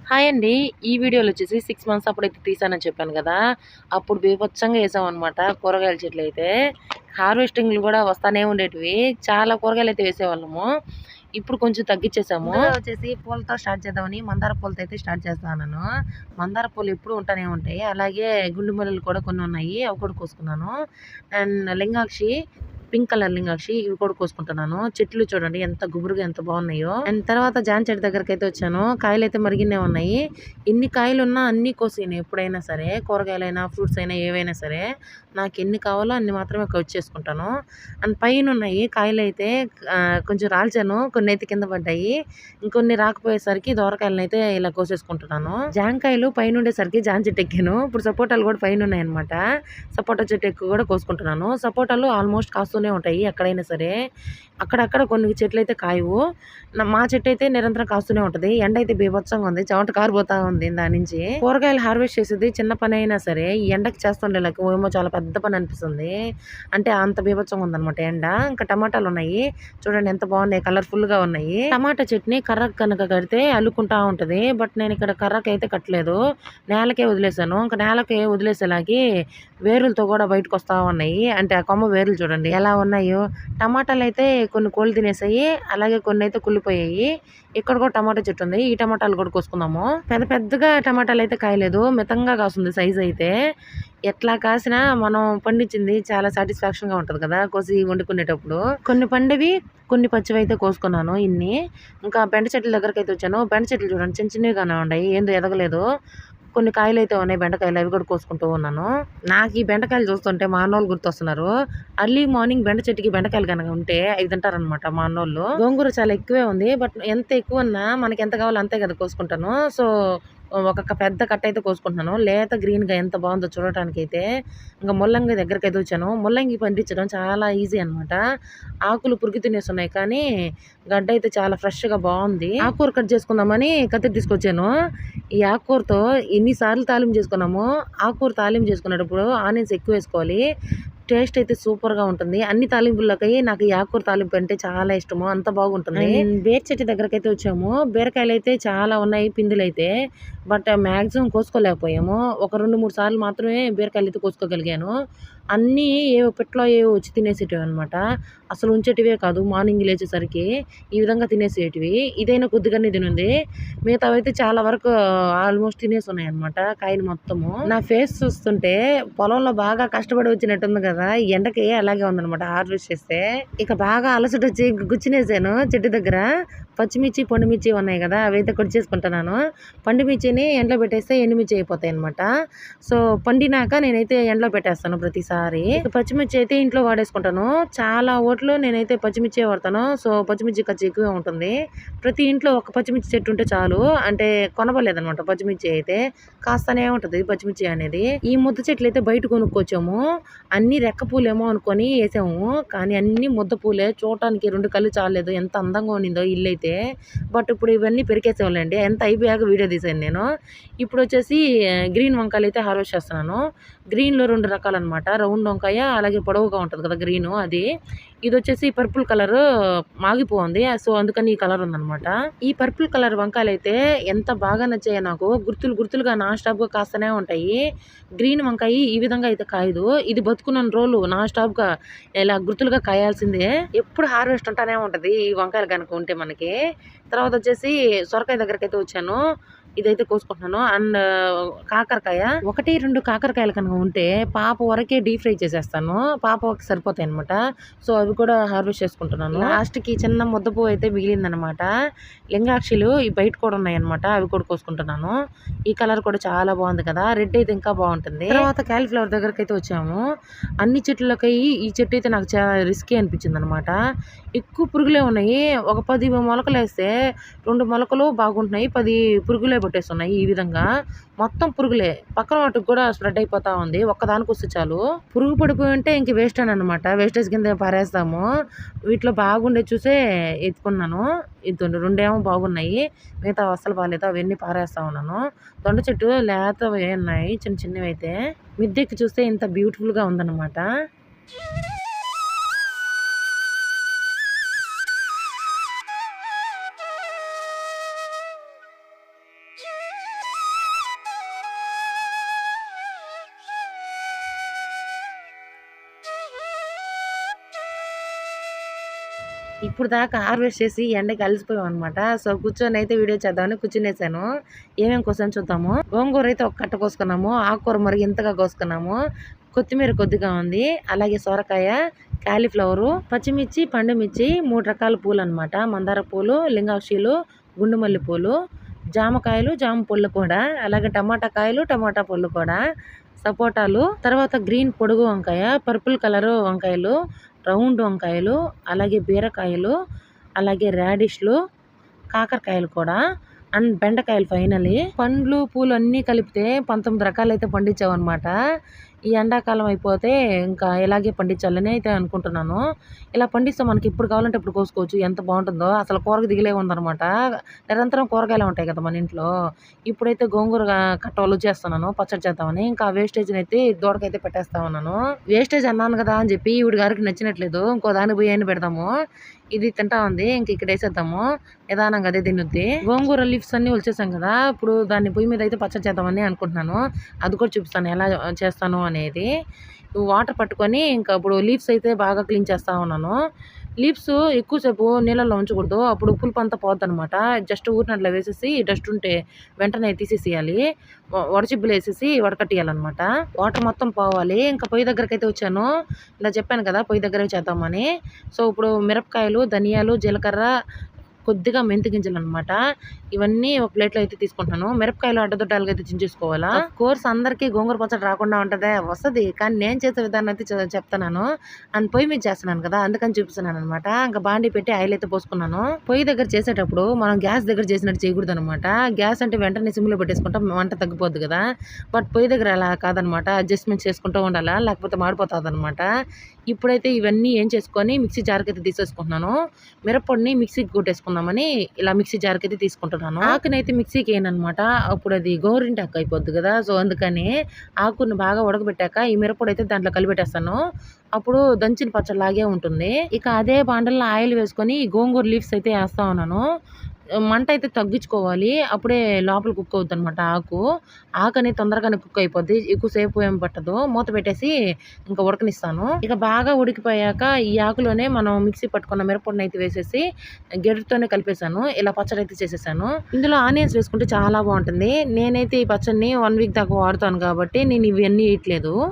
Hi అండి. ఈ వీడియోలో వచ్చేసి 6 మంత్స్ అప్పుడైతే తీసానని చెప్పాను గదా! అప్పుడు బీభత్సంగా ఏసామనమాట కూరగాయల చెట్లయితే. హార్వెస్టింగ్‌లు గూడా వస్తానే ఉండేటివి. చాలా కూరగాయలైతే వేసేవాళ్ళము. ఇప్పుడు కొంచెం తగ్గిచ్చేసాము. ముందుగా వచ్చేసి పూలతో స్టార్ట్ చేద్దామని మందార పూలతో అయితే స్టార్ట్ చేస్తా ఉన్నాను. మందార పూలు ఎప్పుడు ఉంటానే ఉంటాయి. అలాగే గుండు మల్లెలు కూడా కొన్ని ఉన్నాయి. అవి కూడా కోసుకున్నాను. అండ్ లింగాక్షి పింక్ కలర్ లింగాక్షి ఇవి కూడా కోసుకుంటున్నాను. చెట్లు చూడండి ఎంత గుబురుగా ఎంత బాగున్నాయో. అండ్ తర్వాత జామ చెట్టు దగ్గరికి అయితే వచ్చాను. కాయలు అయితే మరిగినే ఉన్నాయి. ఎన్ని కాయలు ఉన్నా అన్ని కోసేయను ఎప్పుడైనా సరే. కూరగాయలైనా ఫ్రూట్స్ అయినా ఏవైనా సరే నాకు ఎన్ని కావాలో అన్ని మాత్రమే కట్ చేసుకుంటాను. అండ్ పైన ఉన్నాయి కాయలు అయితే కొంచెం రాల్చాను. కొన్ని అయితే కింద పడ్డాయి. ఇంకొన్ని రాకపోయేసరికి దోరకాయలను అయితే ఇలా కోసేసుకుంటున్నాను. జాంకాయలు పైన ఉండేసరికి జామ చెట్టు ఎక్కాను. ఇప్పుడు సపోటాలు కూడా పైన ఉన్నాయన్నమాట. సపోటా చెట్టు ఎక్కువ కూడా కోసుకుంటున్నాను. సపోటాలు ఆల్మోస్ట్ కాస్తూనే ఉంటాయి ఎక్కడైనా సరే. అక్కడక్కడ కొన్ని చెట్లు అయితే కాయవు. మా చెట్టు అయితే నిరంతరం కాస్తూనే ఉంటది. ఎండ అయితే బీభత్సంగా ఉంది. చెమట కారిపోతా ఉంది దాని నుంచి. కూరగాయలు హార్వెస్ట్ చేసేది చిన్న పని అయినా సరే ఈ ఎండకి చేస్తుండే ఏమో చాలా పెద్ద పని అనిపిస్తుంది. అంటే అంత బీభత్సంగా ఉందన్నమాట ఎండ. ఇంకా టమాటాలు ఉన్నాయి. చూడండి ఎంత బాగున్నాయి, కలర్ఫుల్ గా ఉన్నాయి. టమాటా చెట్ని కర్రకు కనుక కడితే అల్లుకుంటా ఉంటది. బట్ నేను ఇక్కడ కర్రకి అయితే కట్టలేదు. నేలకే వదిలేసాను. ఇంకా నేలకే వదిలేసేలాగి వేరులతో కూడా బయటకు వస్తా ఉన్నాయి. అంటే ఆ కొమ్మ వేర్లు చూడండి ఎలా ఉన్నాయో. టమాటాలు అయితే కొన్ని కోళ్ళు తినేసాయి. అలాగే కొన్ని అయితే కుళ్ళిపోయాయి. ఇక్కడ కూడా టమాటా చెట్టు ఉంది. ఈ టమాటాలు కూడా కోసుకుందాము. పెద్ద పెద్దగా టమాటాలు అయితే కాయలేదు. మితంగా కాస్తుంది సైజ్ అయితే. ఎట్లా కాసినా మనం పండించింది చాలా సాటిస్ఫాక్షన్ గా ఉంటది కదా కోసి వండుకునేటప్పుడు. కొన్ని పండివి కొన్ని పచ్చివి అయితే కోసుకున్నాను ఇన్ని. ఇంకా బెండ చెట్ల దగ్గరికి అయితే వచ్చాను. బెండ చెట్లు చూడండి చిన్న చిన్నగానే ఉన్నాయి. ఏందో ఎదగలేదు. కొన్ని కాయలు అయితే ఉన్నాయి బెండకాయలు. అవి కూడా కోసుకుంటూ ఉన్నాను. నాకు ఈ బెండకాయలు చూస్తుంటే మా అన్నోళ్ళు గుర్తొస్తున్నారు. అర్లీ మార్నింగ్ బెండ చెట్టుకి బెండకాయలు కనుక ఉంటే అవి తింటారనమాట మా అన్నోళ్ళు. గోంగూర చాలా ఎక్కువే ఉంది. బట్ ఎంత ఎక్కువ ఉన్నా మనకి ఎంత కావాలో అంతే కదా కోసుకుంటాను. సో ఒక పెద్ద కట్ట అయితే కోసుకుంటున్నాను. లేత గ్రీన్ గా ఎంత బాగుందో చూడటానికి అయితే. ఇంకా ముల్లంగి దగ్గరికి అయితే వచ్చాను. ముల్లంగి పండించడం చాలా ఈజీ అనమాట. ఆకులు పురుగు తినేస్తున్నాయి కానీ గడ్డ అయితే చాలా ఫ్రెష్ గా బాగుంది. ఆకుకూర కట్ చేసుకుందామని కత్తిరి తీసుకొచ్చాను. ఈ ఆకుకూరతో ఎన్నిసార్లు తాలింపు చేసుకున్నాము. ఆకుకూర తాలింపు చేసుకునేటప్పుడు ఆనియన్స్ ఎక్కువ వేసుకోవాలి. టేస్ట్ అయితే సూపర్ గా ఉంటుంది. అన్ని తాలింపుల్లోకి నాకు ఈ ఆకుకూర తాలింపు అంటే చాలా ఇష్టము. అంత బాగుంటుంది. బీర చెట్టు దగ్గరకు అయితే వచ్చాము. బీరకాయలు అయితే చాలా ఉన్నాయి పిందులు అయితే. బట్ మాక్సిమం కోసుకోలేకపోయాము. ఒక 2-3 సార్లు మాత్రమే బీరకాయలు అయితే కోసుకోగలిగాను. అన్నీ ఏవో పెట్లో ఏవో వచ్చి తినేసేటివి అనమాట. అసలు ఉంచేటివే కాదు. మార్నింగ్ లేచేసరికి ఈ విధంగా తినేసేటివి. ఇదైనా కొద్దిగానే తినుంది. మిగతావైతే చాలా వరకు ఆల్మోస్ట్ తినేసి ఉన్నాయి అనమాట కాయలు మొత్తము. నా ఫేస్ చూస్తుంటే పొలంలో బాగా కష్టపడి వచ్చినట్టుంది కదా. ఈ ఎండకి అలాగే ఉందనమాట హార్వెస్ట్ చేస్తే. ఇక బాగా అలసట వచ్చి గుచ్చినేసాను చెట్టు దగ్గర. పచ్చిమిర్చి పండుమిర్చి ఉన్నాయి కదా అవైతే కట్ చేసుకుంటున్నాను. పండుమిర్చిని ఎండలో పెట్టేస్తే ఎండుమిర్చి అయిపోతాయి అనమాట. సో పండినాక నేనైతే ఎండలో పెట్టేస్తాను ప్రతిసారి. ఇక పచ్చిమిర్చి అయితే ఇంట్లో వాడేసుకుంటాను. చాలా ఓట్లు నేనైతే పచ్చిమిర్చి వాడతాను. సో పచ్చిమిర్చి ఖర్చు ఎక్కువే ఉంటుంది. ప్రతి ఇంట్లో ఒక పచ్చిమిర్చి చెట్టు ఉంటే చాలు. అంటే కొనబడలేదనమాట పచ్చిమిర్చి అయితే. కాస్తనే ఉంటది పచ్చిమిర్చి అనేది. ఈ ముద్ద చెట్లు అయితే బయట కొనుక్కొచ్చాము. అన్ని రెక్క పూలేమో అనుకొని వేసాము. కానీ అన్ని ముద్ద పూలే. చూడటానికి 2 కళ్ళు చాలలేదు. ఎంత అందంగా ఉన్నిందో ఇల్లు అయితే. బట్ ఇప్పుడు ఇవన్నీ పెరికేసేవాళ్ళండి. ఎంత అయిపోయాక వీడియో తీసాను నేను. ఇప్పుడు వచ్చేసి గ్రీన్ వంకాయలు అయితే హార్వెస్ట్ చేస్తున్నాను. గ్రీన్ లో 2 రకాలు అనమాట. రౌండ్ వంకాయ అలాగే పొడవుగా ఉంటది కదా గ్రీన్ అది. ఇది వచ్చేసి పర్పుల్ కలర్ మాగిపోయింది. సో అందుకని ఈ కలర్ ఉందనమాట. ఈ పర్పుల్ కలర్ వంకాయలు అయితే ఎంత బాగా నచ్చాయో నాకు. గుర్తులు గుర్తులుగా నాన్ స్టాప్ గా కాస్తనే ఉంటాయి. గ్రీన్ వంకాయ ఈ విధంగా అయితే కాయదు. ఇది బతుకున్న రోజులు నాన్ స్టాప్ గా ఇలా గుర్తులుగా కాయాల్సిందే. ఎప్పుడు హార్వెస్ట్ ఉంటానే ఉంటది ఈ వంకాయలు కనుక ఉంటే మనకి. తర్వాత వచ్చేసి సొరకాయ దగ్గరికి అయితే వచ్చాను. ఇదైతే కోసుకుంటున్నాను. అండ్ కాకరకాయ 1-2 కాకరకాయలు కనుక ఉంటే పాప వరకే డీప్ ఫ్రై చేసేస్తాను. పాప వరకు సరిపోతాయి అనమాట. సో అవి కూడా హార్వెస్ట్ చేసుకుంటున్నాను. లాస్ట్ కి చిన్న ముద్దపు అయితే మిగిలిందనమాట. లింగాక్షిలు ఈ బయట కూడా ఉన్నాయి అనమాట. అవి కూడా కోసుకుంటున్నాను. ఈ కలర్ కూడా చాలా బాగుంది కదా. రెడ్ అయితే ఇంకా బాగుంటుంది. తర్వాత కాలీఫ్లవర్ దగ్గరికి అయితే వచ్చాము. అన్ని చెట్లకి ఈ చెట్టు అయితే నాకు చాలా రిస్కీ అనిపించింది అనమాట. ఎక్కువ పురుగులే ఉన్నాయి. ఒక 10 మొలకలు వేస్తే 2 మొలకలు బాగుంటున్నాయి. 10 పురుగులే పట్టేస్తున్నాయి ఈ విధంగా. మొత్తం పురుగులే. పక్కన వాటికి కూడా స్ప్రెడ్ అయిపోతా ఉంది. ఒక్కదానికి వస్తే చాలు. పురుగు పడిపోయి ఉంటే ఇంక వేస్ట్ అని అనమాట. వేస్టేజ్ కింద పారేస్తాము. వీటిలో బాగుండే చూసే ఎత్తుకున్నాను. ఇది 2 ఏమో బాగున్నాయి. మిగతా అస్సలు బాగాలేదు. అవన్నీ పారేస్తా ఉన్నాను. దొండ చెట్టు లేతవి ఉన్నాయి చిన్న చిన్నవి అయితే. మిద్దెక్కి చూస్తే ఇంత బ్యూటిఫుల్ గా ఉందన్నమాట. ఇప్పుడు దాకా హార్వెస్ట్ చేసి ఎండకి అలసిపోయాం అనమాట. సో కూర్చొని అయితే వీడియో చేద్దామని కూర్చునేసాను. ఏమేమి కోసాను చూద్దాము. గోంగూర అయితే ఒక కట్ట కోసుకున్నాము. ఆకుకూర మరి ఇంతగా కోసుకున్నాము. కొత్తిమీర కొద్దిగా ఉంది. అలాగే సొరకాయ, కాలీఫ్లవరు, పచ్చిమిర్చి, పండుమిర్చి, 3 రకాల పూలు అనమాట. మందార పూలు, లింగాక్షిలు, గుండు మల్లి పూలు, జామకాయలు, జామ పళ్ళు కూడా, అలాగే టమాటా కాయలు, టమాటా పళ్ళు కూడా, సపోటాలు, తర్వాత గ్రీన్ పొడుగు వంకాయ, పర్పుల్ కలర్ వంకాయలు, రౌండ్ వంకాయలు, అలాగే బీరకాయలు, అలాగే రాడిష్లు, కాకరకాయలు కూడా, అండ్ బెండకాయలు ఫైనలీ. పండ్లు పూలు అన్నీ కలిపితే 19 రకాలు అయితే పండించామన్నమాట. ఈ ఎండాకాలం అయిపోతే ఇంకా ఇలాగే పండించాలని అయితే అనుకుంటున్నాను. ఇలా పండిస్తే మనకి ఎప్పుడు కావాలంటే ఇప్పుడు కోసుకోవచ్చు. ఎంత బాగుంటుందో అసలు కూరకు దిగులే ఉందన్నమాట. నిరంతరం కూరగాయలు ఉంటాయి కదా మన ఇంట్లో. ఇప్పుడైతే గోంగూర కట్టలు చేస్తున్నాను పచ్చడి చేద్దామని. ఇంకా వేస్టేజ్ని అయితే దూడకైతే పెట్టేస్తా ఉన్నాను. వేస్టేజ్ అన్నాను కదా అని చెప్పి ఈవిడ గారికి నచ్చినట్లేదు. ఇంకో దాని బియ్యాన్ని పెడదాము. ఇది తింటా ఉంది. ఇంక ఇక్కడ వేసేద్దాము. నిదానంగా అదే తిన్నుద్ది. గోంగూర లీవ్స్ అన్ని వచ్చేసాం కదా. ఇప్పుడు దాన్ని పొయ్యి మీద అయితే పచ్చడి చేద్దామని అనుకుంటున్నాను. అది కూడా చూపిస్తాను ఎలా చేస్తాను అనేది. వాటర్ పట్టుకొని ఇంకా ఇప్పుడు లీవ్స్ అయితే బాగా క్లీన్ చేస్తా ఉన్నాను. లీవ్స్ ఎక్కువసేపు నీళ్ళలో ఉంచకూడదు. అప్పుడు పులుపు అంతా పోద్ది అనమాట. జస్ట్ ఊరినట్లా వేసేసి డస్ట్ ఉంటే వెంటనే తీసేసేయాలి. వడచిబ్బులు వేసేసి వడకట్టేయాలన్నమాట. వాటర్ మొత్తం పోవాలి. ఇంకా పొయ్యి దగ్గరికి అయితే వచ్చాను. ఇలా చెప్పాను కదా పొయ్యి దగ్గరే చేద్దామని. సో ఇప్పుడు మిరపకాయలు, ధనియాలు, జీలకర్ర, కొద్దిగా మెంతి గింజలు అనమాట. ఇవన్నీ ఒక ప్లేట్లో అయితే తీసుకుంటున్నాను. మిరపకాయలు అడ్డదొడ్డాలుగా అయితే చించేసుకోవాలా. కోర్స్ అందరికీ గోంగూర పచ్చడి రాకుండా ఉంటుందా? వస్తుంది. కానీ నేను చేసే విధానం అయితే చెప్తున్నాను. అండ్ పొయ్యి మీద చేస్తున్నాను కదా, అందుకని చూపిస్తున్నాను అనమాట. ఇంకా బాండి పెట్టి ఆయిల్ అయితే పోసుకున్నాను. పొయ్యి దగ్గర చేసేటప్పుడు మనం గ్యాస్ దగ్గర చేసినట్టు చేయకూడదు అనమాట. గ్యాస్ అంటే వెంటనే సిమ్లో పెట్టేసుకుంటాం, వంట తగ్గిపోద్ది కదా. బట్ పొయ్యి దగ్గర అలా కాదనమాట. అడ్జస్ట్మెంట్ చేసుకుంటూ ఉండాలా, లేకపోతే మాడిపోతుంది అనమాట. ఇప్పుడైతే ఇవన్నీ ఏం చేసుకొని మిక్సీ జార్కి అయితే తీసేసుకుంటున్నాను. మిరప్పొడిని మిక్సీకి కొట్టేసుకుందామని ఇలా మిక్సీ జార్కి అయితే తీసుకుంటున్నాను. ఆకునైతే మిక్సీకి వేయనమాట. అప్పుడు అది గోరింటాకు అయిపోద్ది కదా. సో అందుకని ఆకుని బాగా ఉడకబెట్టాక ఈ మిరప్పొడి అయితే దాంట్లో కలిపెట్టేస్తాను. అప్పుడు దంచిన పచ్చడి లాగే ఉంటుంది. ఇక అదే బాండల్లో ఆయిల్ వేసుకొని గోంగూర లీవ్స్ అయితే వేస్తా ఉన్నాను. మంట అయితే తగ్గించుకోవాలి. అప్పుడే లోపల కుక్ అవుతుంది అనమాట. ఆకు అనేది తొందరగానే కుక్ అయిపోద్ది. ఎక్కువసేపు ఏం పట్టదు. మూత పెట్టేసి ఇంకా ఉడకనిస్తాను. ఇక బాగా ఉడికిపోయాక ఈ ఆకులోనే మనం మిక్సీ పట్టుకున్న మిరపొడిని అయితే వేసేసి గెరటితోనే కలిపేసాను. ఇలా పచ్చడి అయితే చేసేసాను. ఇందులో ఆనియన్స్ వేసుకుంటే చాలా బాగుంటుంది. నేనైతే ఈ పచ్చడిని 1 వీక్ దాకా వాడుతాను కాబట్టి నేను ఇవన్నీ వేయట్లేదు.